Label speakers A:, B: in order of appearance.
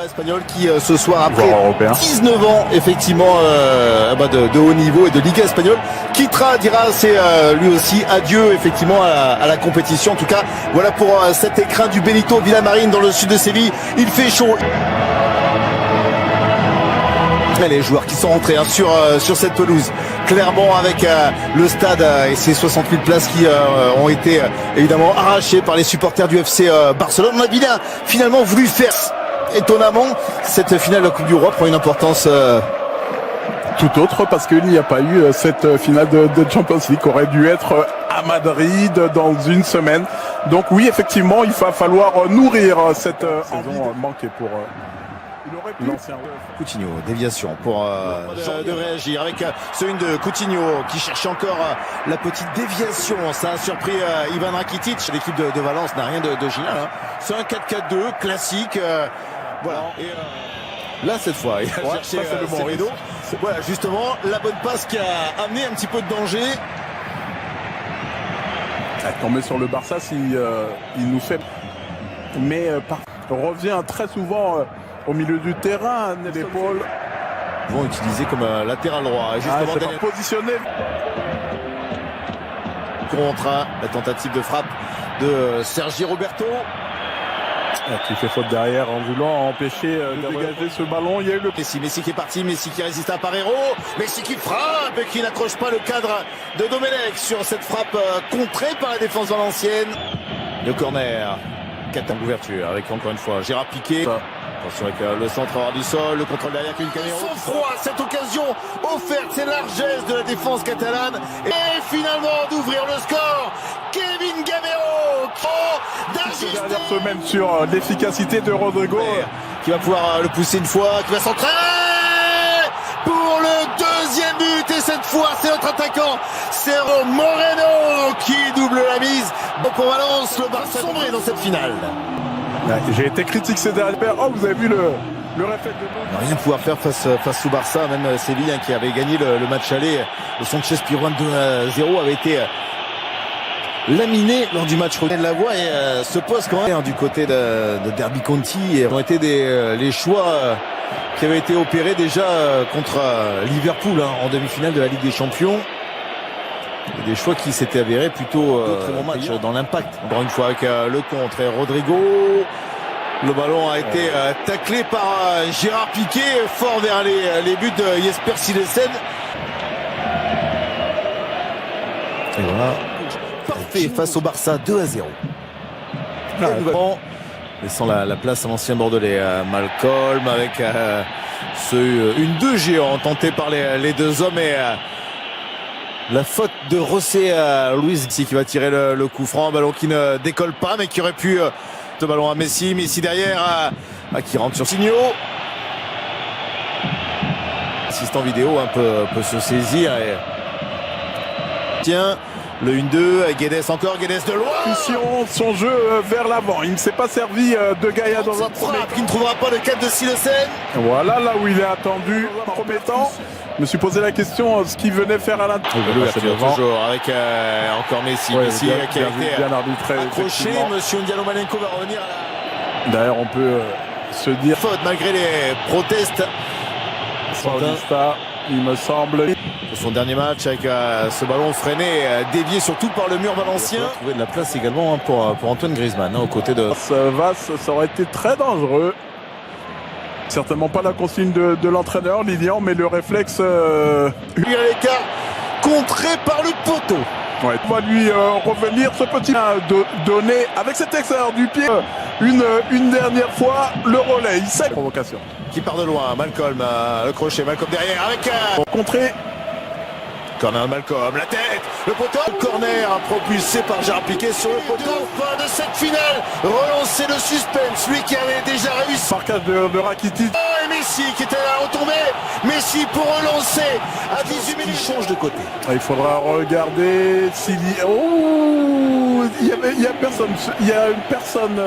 A: espagnol qui ce soir après 19 ans effectivement de haut niveau et de Liga espagnole dira c'est lui aussi adieu effectivement à la compétition. En tout cas voilà pour cet écrin du Benito Villamarín dans le sud de Séville. Il fait chaud. Et les joueurs qui sont rentrés sur cette pelouse, clairement avec le stade et ses 60 000 places qui ont été évidemment arrachées par les supporters du FC Barcelone. On a bien finalement voulu faire étonnamment cette finale de la Coupe d'Europe prend une importance
B: tout autre parce qu'il n'y a pas eu cette finale de Champions League qui aurait dû être à Madrid dans une semaine. Donc oui, effectivement, il va falloir nourrir cette saison manquée pour l'ancien
A: Coutinho. Déviation pour de réagir avec ce une de Coutinho qui cherche encore la petite déviation. Ça a surpris Ivan Rakitic. L'équipe de Valence n'a rien de génial. Hein. C'est un 4-4-2 classique. Voilà. Et là cette fois, il a cherché le bon rideau. Voilà justement la bonne passe qui a amené un petit peu de danger.
B: Tomber sur le Barça s'il il nous fait. Mais revient très souvent au milieu du terrain, l'épaule.
A: Vont utiliser comme latéral droit. Justement,
B: positionné.
A: Contre la tentative de frappe de Sergi Roberto.
B: Qui fait faute derrière en voulant empêcher de dégager ce ballon. Il y a eu le
A: Messi qui est parti, Messi qui résiste à Parero, Messi qui frappe et qui n'accroche pas le cadre de Domenech sur cette frappe contrée par la défense valencienne. Le corner, 4 en ouverture avec encore une fois Gérard Piqué. Attention avec le centre hors du sol, le contrôle derrière avec une caméra. Sans froid, cette occasion offerte, c'est largesse de la défense catalane. Et finalement d'ouvrir le score, Kevin Gamero d'ajuster.
B: Dernière semaine sur l'efficacité de Rodrigo.
A: Qui va pouvoir le pousser une fois, qui va centrer pour le deuxième but. Et cette fois, c'est notre attaquant, Sergio Moreno qui double la mise. Bon pour Valence, le Barça sombré dans cette finale.
B: J'ai été critique ces dernières paires. Oh, vous avez vu le réflexe de
A: rien pouvoir faire face au Barça, même Séville qui avait gagné le match aller. Le Sanchez Pizjuán 2-0 avait été laminé lors du match de la voix et se pose quand même du côté de Derby County et ont été les choix qui avaient été opérés déjà contre Liverpool en demi-finale de la Ligue des Champions. Des choix qui s'étaient avérés plutôt très bons matchs dans l'impact. Encore une fois avec le contre et Rodrigo. Le ballon a été taclé par Gérard Piqué, fort vers les buts de Jesper Silesen. Et voilà. Parfait face au Barça, 2-0. Laissant la place à l'ancien Bordelais, Malcolm avec une 2 géant tentée par les deux hommes et la faute de José Luis qui va tirer le coup franc, un ballon qui ne décolle pas mais qui aurait pu ce ballon à Messi derrière qui rentre sur Signo. Assistant vidéo peut se saisir et tiens le 1-2, Guedes encore, Guedes de loin.
B: Son jeu vers l'avant, il ne s'est pas servi de Gaïa dans un premier
A: qui ne trouvera pas le cadre de Silesen.
B: Voilà là où il est attendu en premier temps. Je me suis posé la question ce qu'il venait faire à l'intérieur.
A: Toujours avec encore Messi, Messi qui a été
B: bien arbitré,
A: accroché. Monsieur Ndiano Malenko va revenir à la...
B: D'ailleurs on peut se dire
A: faute malgré les protestes.
B: Paulista, il me semble.
A: Son dernier match avec ce ballon freiné, dévié surtout par le mur valencien. Trouver de la place également pour Antoine Griezmann aux côtés de
B: Vasse, ça aurait été très dangereux. Certainement pas la consigne de l'entraîneur Lilian, mais le réflexe
A: lui à l'écart, contré par le poteau.
B: Ouais, on va lui revenir ce petit donné avec cet extérieur du pied une dernière fois le relais. Il sait provocation.
A: Qui part de loin, Malcolm, le crochet, Malcolm derrière avec
B: contré.
A: Corner Malcolm, la tête, le poteau. Corner propulsé par Gérard Piqué sur le poteau. Fin de cette finale, relancer le suspense, lui qui avait déjà réussi.
B: Marquage de Rakitic.
A: Oh, et Messi qui était à la retombée. Messi pour relancer à 18 minutes. Il change de côté.
B: Il faudra regarder s'il y... Oh, il y a personne. Il y a une personne